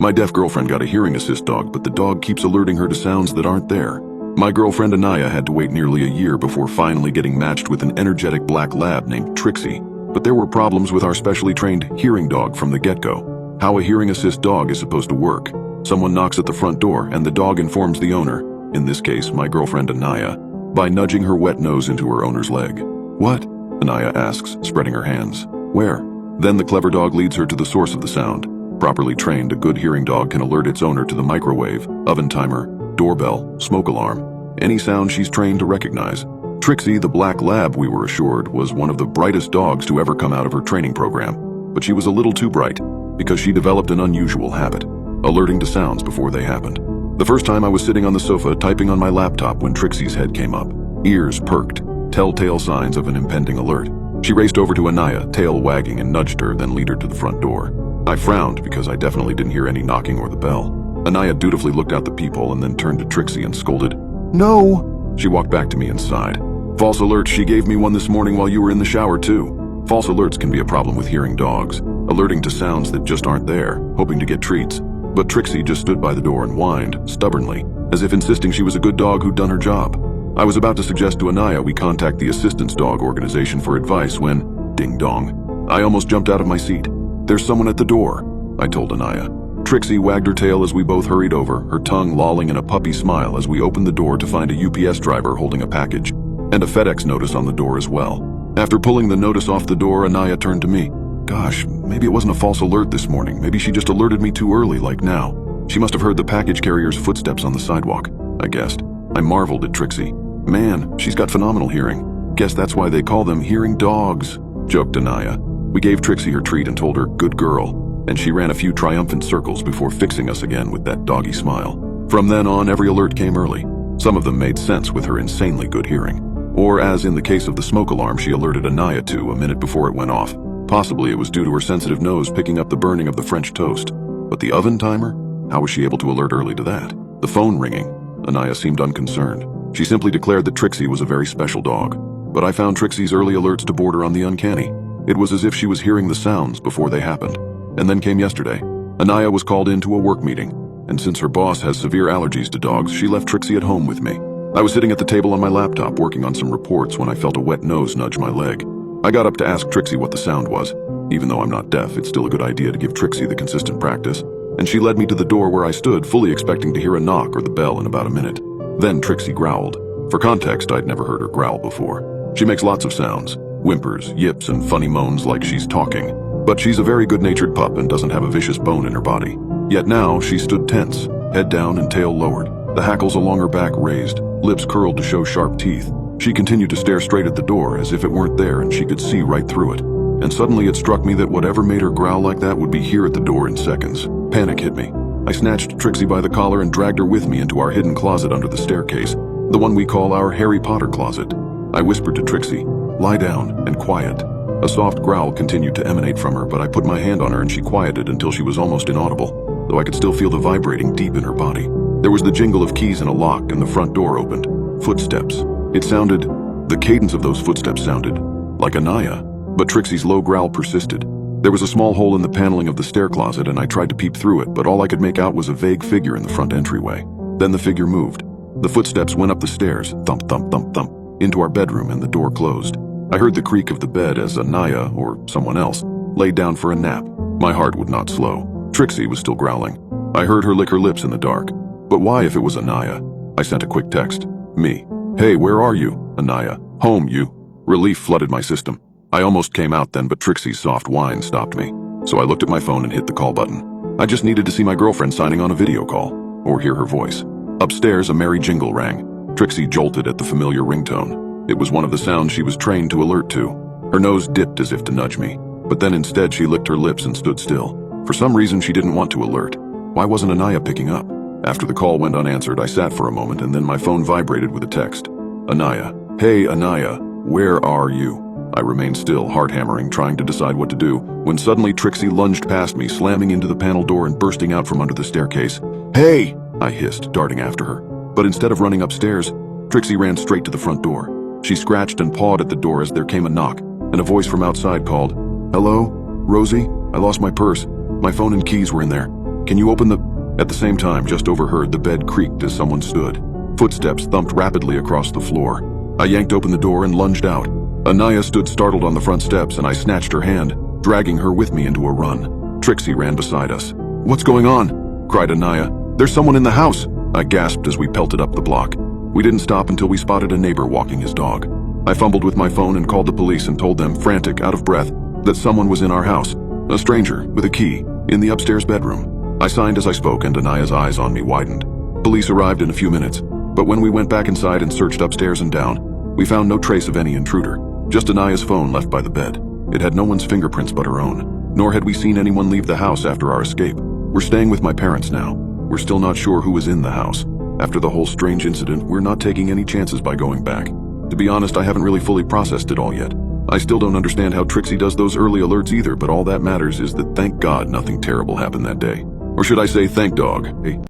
My deaf girlfriend got a hearing assist dog, but the dog keeps alerting her to sounds that aren't there. My girlfriend Anaya had to wait nearly a year before finally getting matched with an energetic black lab named Trixie, but there were problems with our specially trained hearing dog from the get-go. How a hearing assist dog is supposed to work. Someone knocks at the front door and the dog informs the owner, in this case my girlfriend Anaya, by nudging her wet nose into her owner's leg. "What?" Anaya asks, spreading her hands. "Where?" Then the clever dog leads her to the source of the sound. Properly trained, a good hearing dog can alert its owner to the microwave, oven timer, doorbell, smoke alarm, any sound she's trained to recognize. Trixie, the black lab, we were assured, was one of the brightest dogs to ever come out of her training program. But she was a little too bright, because she developed an unusual habit, alerting to sounds before they happened. The first time I was sitting on the sofa typing on my laptop when Trixie's head came up. Ears perked, telltale signs of an impending alert. She raced over to Anaya, tail wagging, and nudged her, then led her to the front door. I frowned because I definitely didn't hear any knocking or the bell. Anaya dutifully looked out the peephole and then turned to Trixie and scolded, "No!" She walked back to me and sighed. "False alert, she gave me one this morning while you were in the shower too." False alerts can be a problem with hearing dogs, alerting to sounds that just aren't there, hoping to get treats. But Trixie just stood by the door and whined, stubbornly, as if insisting she was a good dog who'd done her job. I was about to suggest to Anaya we contact the assistance dog organization for advice when, ding dong, I almost jumped out of my seat. "There's someone at the door," I told Anaya. Trixie wagged her tail as we both hurried over, her tongue lolling in a puppy smile as we opened the door to find a UPS driver holding a package, and a FedEx notice on the door as well. After pulling the notice off the door, Anaya turned to me. "Gosh, maybe it wasn't a false alert this morning. Maybe she just alerted me too early, like now. She must have heard the package carrier's footsteps on the sidewalk," I guessed. I marveled at Trixie. "Man, she's got phenomenal hearing. Guess that's why they call them hearing dogs," joked Anaya. We gave Trixie her treat and told her, "Good girl," and she ran a few triumphant circles before fixing us again with that doggy smile. From then on, every alert came early. Some of them made sense with her insanely good hearing. Or, as in the case of the smoke alarm she alerted Anaya to a minute before it went off. Possibly it was due to her sensitive nose picking up the burning of the French toast. But the oven timer? How was she able to alert early to that? The phone ringing? Anaya seemed unconcerned. She simply declared that Trixie was a very special dog. But I found Trixie's early alerts to border on the uncanny. It was as if she was hearing the sounds before they happened. And then came yesterday. Anaya was called into a work meeting, and since her boss has severe allergies to dogs, she left Trixie at home with me. I was sitting at the table on my laptop working on some reports when I felt a wet nose nudge my leg. I got up to ask Trixie what the sound was. Even though I'm not deaf, it's still a good idea to give Trixie the consistent practice. And she led me to the door where I stood, fully expecting to hear a knock or the bell in about a minute. Then Trixie growled. For context, I'd never heard her growl before. She makes lots of sounds. Whimpers, yips, and funny moans like she's talking. But she's a very good-natured pup and doesn't have a vicious bone in her body. Yet now, she stood tense, head down and tail lowered, the hackles along her back raised, lips curled to show sharp teeth. She continued to stare straight at the door as if it weren't there and she could see right through it. And suddenly it struck me that whatever made her growl like that would be here at the door in seconds. Panic hit me. I snatched Trixie by the collar and dragged her with me into our hidden closet under the staircase, the one we call our Harry Potter closet. I whispered to Trixie, "Lie down and quiet." A soft growl continued to emanate from her, but I put my hand on her and she quieted until she was almost inaudible, though I could still feel the vibrating deep in her body. There was the jingle of keys in a lock and the front door opened. Footsteps. The cadence of those footsteps sounded like Anaya, but Trixie's low growl persisted. There was a small hole in the paneling of the stair closet and I tried to peep through it, but all I could make out was a vague figure in the front entryway. Then the figure moved. The footsteps went up the stairs, thump, thump, thump, thump, into our bedroom and the door closed. I heard the creak of the bed as Anaya, or someone else, laid down for a nap. My heart would not slow. Trixie was still growling. I heard her lick her lips in the dark. But why if it was Anaya? I sent a quick text. Me. "Hey, where are you? Anaya. Home, you." Relief flooded my system. I almost came out then, but Trixie's soft whine stopped me. So I looked at my phone and hit the call button. I just needed to see my girlfriend signing on a video call, or hear her voice. Upstairs, a merry jingle rang. Trixie jolted at the familiar ringtone. It was one of the sounds she was trained to alert to. Her nose dipped as if to nudge me, but then instead she licked her lips and stood still. For some reason she didn't want to alert. Why wasn't Anaya picking up? After the call went unanswered, I sat for a moment and then my phone vibrated with a text. Anaya. "Hey, Anaya, where are you?" I remained still, heart hammering, trying to decide what to do, when suddenly Trixie lunged past me, slamming into the panel door and bursting out from under the staircase. "Hey!" I hissed, darting after her. But instead of running upstairs, Trixie ran straight to the front door. She scratched and pawed at the door as there came a knock, and a voice from outside called, "Hello? Rosie? I lost my purse. My phone and keys were in there. Can you open the... At the same time, just overheard the bed creaked as someone stood. Footsteps thumped rapidly across the floor. I yanked open the door and lunged out. Anaya stood startled on the front steps, and I snatched her hand, dragging her with me into a run. Trixie ran beside us. "What's going on?" cried Anaya. "There's someone in the house," I gasped as we pelted up the block. We didn't stop until we spotted a neighbor walking his dog. I fumbled with my phone and called the police and told them, frantic, out of breath, that someone was in our house. A stranger, with a key, in the upstairs bedroom. I signed as I spoke, and Anaya's eyes on me widened. Police arrived in a few minutes, but when we went back inside and searched upstairs and down, we found no trace of any intruder. Just Anaya's phone left by the bed. It had no one's fingerprints but her own, nor had we seen anyone leave the house after our escape. We're staying with my parents now. We're still not sure who was in the house. After the whole strange incident, we're not taking any chances by going back. To be honest, I haven't really fully processed it all yet. I still don't understand how Trixie does those early alerts either, but all that matters is that thank God nothing terrible happened that day. Or should I say thank dog? Hey.